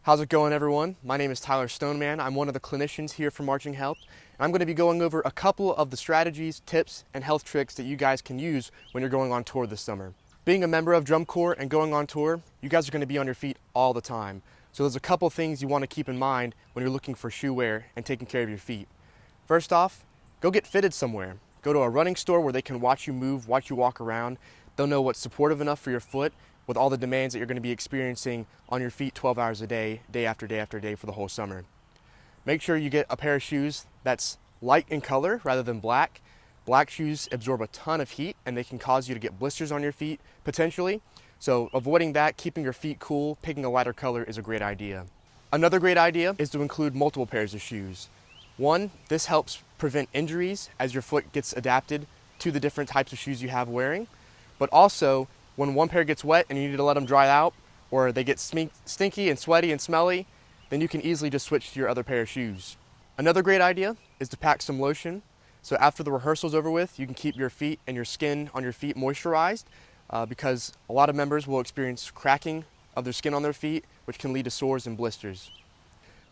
How's it going, everyone? My name is Tyler STONEMAN. I'm one of the clinicians here for Marching Health. And I'm going to be going over a couple of the strategies, tips, and health tricks that you guys can use when you're going on tour this summer. Being a member of Drum Corps and going on tour, you guys are going to be on your feet all the time. So there's a couple things you want to keep in mind when you're looking for shoe wear and taking care of your feet. First off, go get fitted somewhere. Go to a running store where they can watch you move, watch you walk around. They'll know what's supportive enough for your foot with all the demands that you're going to be experiencing on your feet 12 hours a day, day after day after day for the whole summer. Make sure you get a pair of shoes that's light in color rather than black. Black shoes absorb a ton of heat and they can cause you to get blisters on your feet potentially. So avoiding that, keeping your feet cool, picking a lighter color is a great idea. Another great idea is to include multiple pairs of shoes. One, this helps prevent injuries as your foot gets adapted to the different types of shoes you have wearing, but also when one pair gets wet and you need to let them dry out, or they get stinky and sweaty and smelly, then you can easily just switch to your other pair of shoes. Another great idea is to pack some lotion. So after the rehearsal's over with, you can keep your feet and your skin on your feet moisturized because a lot of members will experience cracking of their skin on their feet, which can lead to sores and blisters.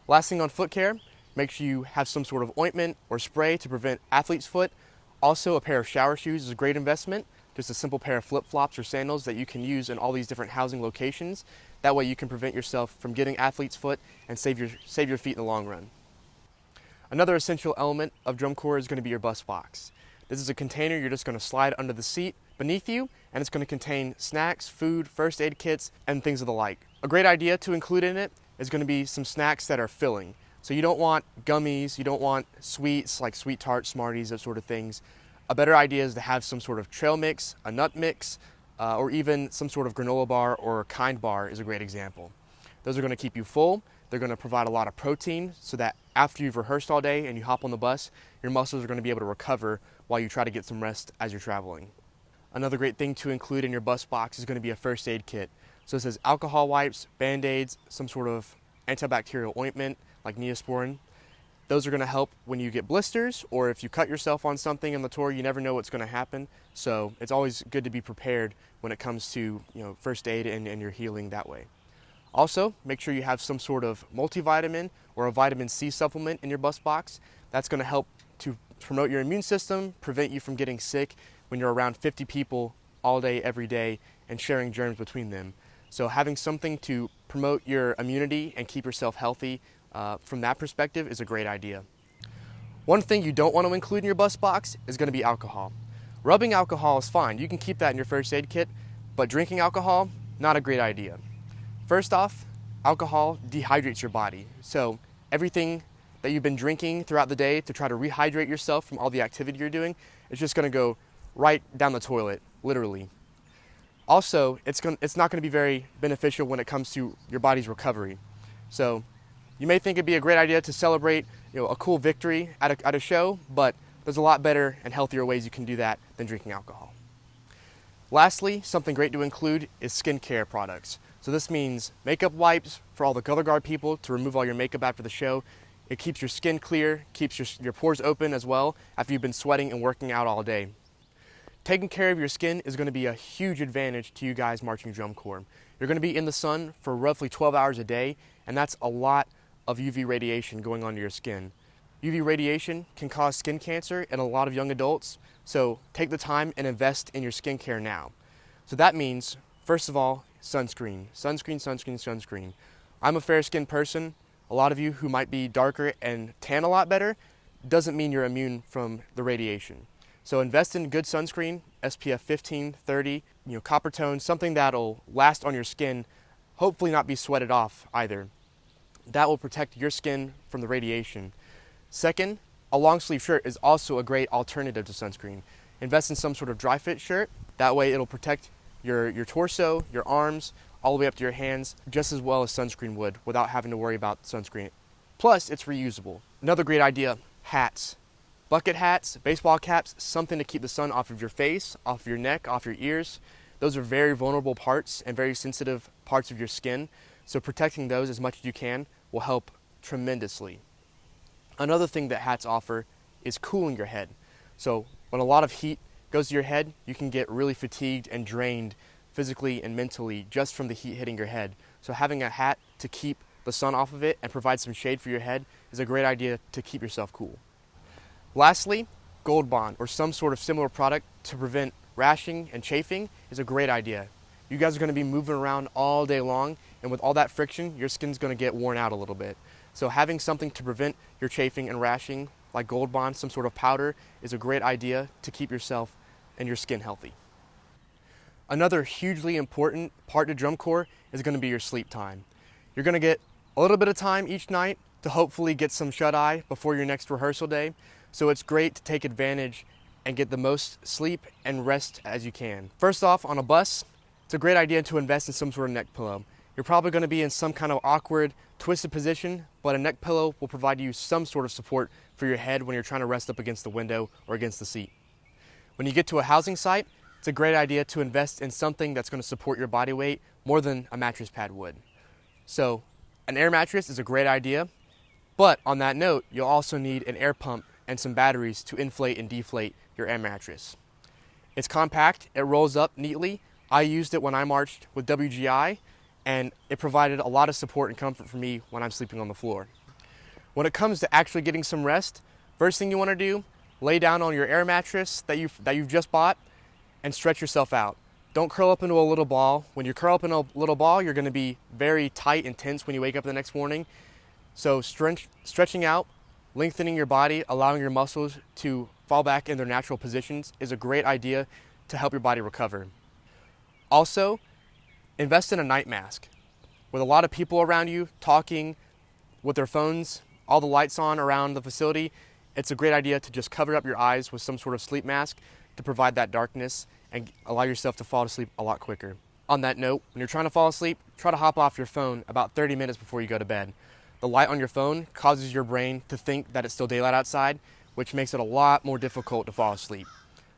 Last thing on foot care, make sure you have some sort of ointment or spray to prevent athlete's foot. Also, a pair of shower shoes is a great investment. Just a simple pair of flip-flops or sandals that you can use in all these different housing locations. That way you can prevent yourself from getting athlete's foot and save your feet in the long run. Another essential element of Drum Corps is going to be your bus box. This is a container you're just going to slide under the seat beneath you, and it's going to contain snacks, food, first aid kits, and things of the like. A great idea to include in it is going to be some snacks that are filling. So you don't want gummies, you don't want sweets like Sweet Tarts, Smarties, those sort of things. A better idea is to have some sort of trail mix, a nut mix, or even some sort of granola bar or Kind bar is a great example. Those are going to keep you full. They're going to provide a lot of protein so that after you've rehearsed all day and you hop on the bus, your muscles are going to be able to recover while you try to get some rest as you're traveling. Another great thing to include in your bus box is going to be a first aid kit. So it says alcohol wipes, Band-Aids, some sort of antibacterial ointment like Neosporin. Those are going to help when you get blisters or if you cut yourself on something on the tour. You never know what's going to happen. So it's always good to be prepared when it comes to first aid and your healing that way. Also, make sure you have some sort of multivitamin or a vitamin C supplement in your bus box. That's going to help to promote your immune system, prevent you from getting sick when you're around 50 people all day, every day, and sharing germs between them. So having something to promote your immunity and keep yourself healthy from that perspective is a great idea. One thing you don't want to include in your bus box is going to be alcohol. Rubbing alcohol is fine. You can keep that in your first aid kit, but drinking alcohol, not a great idea. First off, alcohol dehydrates your body. So everything that you've been drinking throughout the day to try to rehydrate yourself from all the activity you're doing is just going to go right down the toilet, literally. Also, it's not going to be very beneficial when it comes to your body's recovery. So you may think it'd be a great idea to celebrate a cool victory at a show, but there's a lot better and healthier ways you can do that than drinking alcohol. Lastly, something great to include is skincare products. So this means makeup wipes for all the color guard people to remove all your makeup after the show. It keeps your skin clear, keeps your pores open as well after you've been sweating and working out all day. Taking care of your skin is going to be a huge advantage to you guys marching Drum Corps. You're going to be in the sun for roughly 12 hours a day, and that's a lot of UV radiation going onto your skin. UV radiation can cause skin cancer in a lot of young adults, so take the time and invest in your skincare now. So that means, first of all, sunscreen. Sunscreen, sunscreen, sunscreen. I'm a fair-skinned person. A lot of you who might be darker and tan a lot better doesn't mean you're immune from the radiation. So invest in good sunscreen, SPF 15, 30, copper tone, something that'll last on your skin, hopefully not be sweated off either. That will protect your skin from the radiation. Second, a long sleeve shirt is also a great alternative to sunscreen. Invest in some sort of dry fit shirt. That way it'll protect your torso, your arms, all the way up to your hands, just as well as sunscreen would without having to worry about sunscreen. Plus, it's reusable. Another great idea, hats. Bucket hats, baseball caps, something to keep the sun off of your face, off your neck, off your ears. Those are very vulnerable parts and very sensitive parts of your skin. So protecting those as much as you can will help tremendously. Another thing that hats offer is cooling your head. So when a lot of heat goes to your head, you can get really fatigued and drained physically and mentally just from the heat hitting your head. So having a hat to keep the sun off of it and provide some shade for your head is a great idea to keep yourself cool. Lastly, Gold Bond or some sort of similar product to prevent rashing and chafing is a great idea. You guys are going to be moving around all day long, and with all that friction, your skin's going to get worn out a little bit. So having something to prevent your chafing and rashing, like Gold Bond, some sort of powder, is a great idea to keep yourself and your skin healthy. Another hugely important part to drum corps is going to be your sleep time. You're going to get a little bit of time each night to hopefully get some shut-eye before your next rehearsal day. So it's great to take advantage and get the most sleep and rest as you can. First off, on a bus, it's a great idea to invest in some sort of neck pillow. You're probably going to be in some kind of awkward, twisted position, but a neck pillow will provide you some sort of support for your head when you're trying to rest up against the window or against the seat. When you get to a housing site, it's a great idea to invest in something that's going to support your body weight more than a mattress pad would. So an air mattress is a great idea, but on that note, you'll also need an air pump and some batteries to inflate and deflate your air mattress. It's compact, it rolls up neatly. I used it when I marched with WGI, and it provided a lot of support and comfort for me when I'm sleeping on the floor. When it comes to actually getting some rest, first thing you want to do, lay down on your air mattress that you've just bought and stretch yourself out. Don't curl up into a little ball. When you curl up in a little ball, you're going to be very tight and tense when you wake up the next morning. So stretching out, lengthening your body, allowing your muscles to fall back in their natural positions is a great idea to help your body recover. Also, invest in a night mask. With a lot of people around you talking with their phones, all the lights on around the facility, it's a great idea to just cover up your eyes with some sort of sleep mask to provide that darkness and allow yourself to fall asleep a lot quicker. On that note, when you're trying to fall asleep, try to hop off your phone about 30 minutes before you go to bed. The light on your phone causes your brain to think that it's still daylight outside, which makes it a lot more difficult to fall asleep.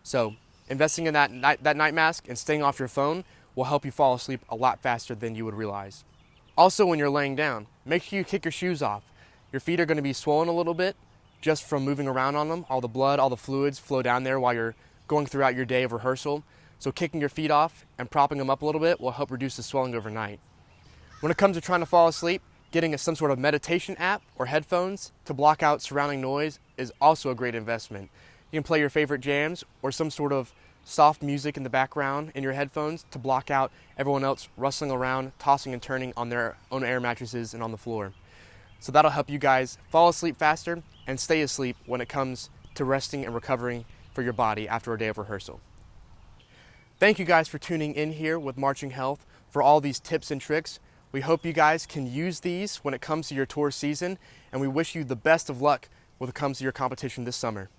So investing in that night mask and staying off your phone will help you fall asleep a lot faster than you would realize. Also, when you're laying down, make sure you kick your shoes off. Your feet are going to be swollen a little bit just from moving around on them. All the blood, all the fluids flow down there while you're going throughout your day of rehearsal. So kicking your feet off and propping them up a little bit will help reduce the swelling overnight. When it comes to trying to fall asleep, getting some sort of meditation app or headphones to block out surrounding noise is also a great investment. You can play your favorite jams or some sort of soft music in the background in your headphones to block out everyone else rustling around, tossing and turning on their own air mattresses and on the floor. So that'll help you guys fall asleep faster and stay asleep when it comes to resting and recovering for your body after a day of rehearsal. Thank you guys for tuning in here with Marching Health for all these tips and tricks. We hope you guys can use these when it comes to your tour season, and we wish you the best of luck when it comes to your competition this summer.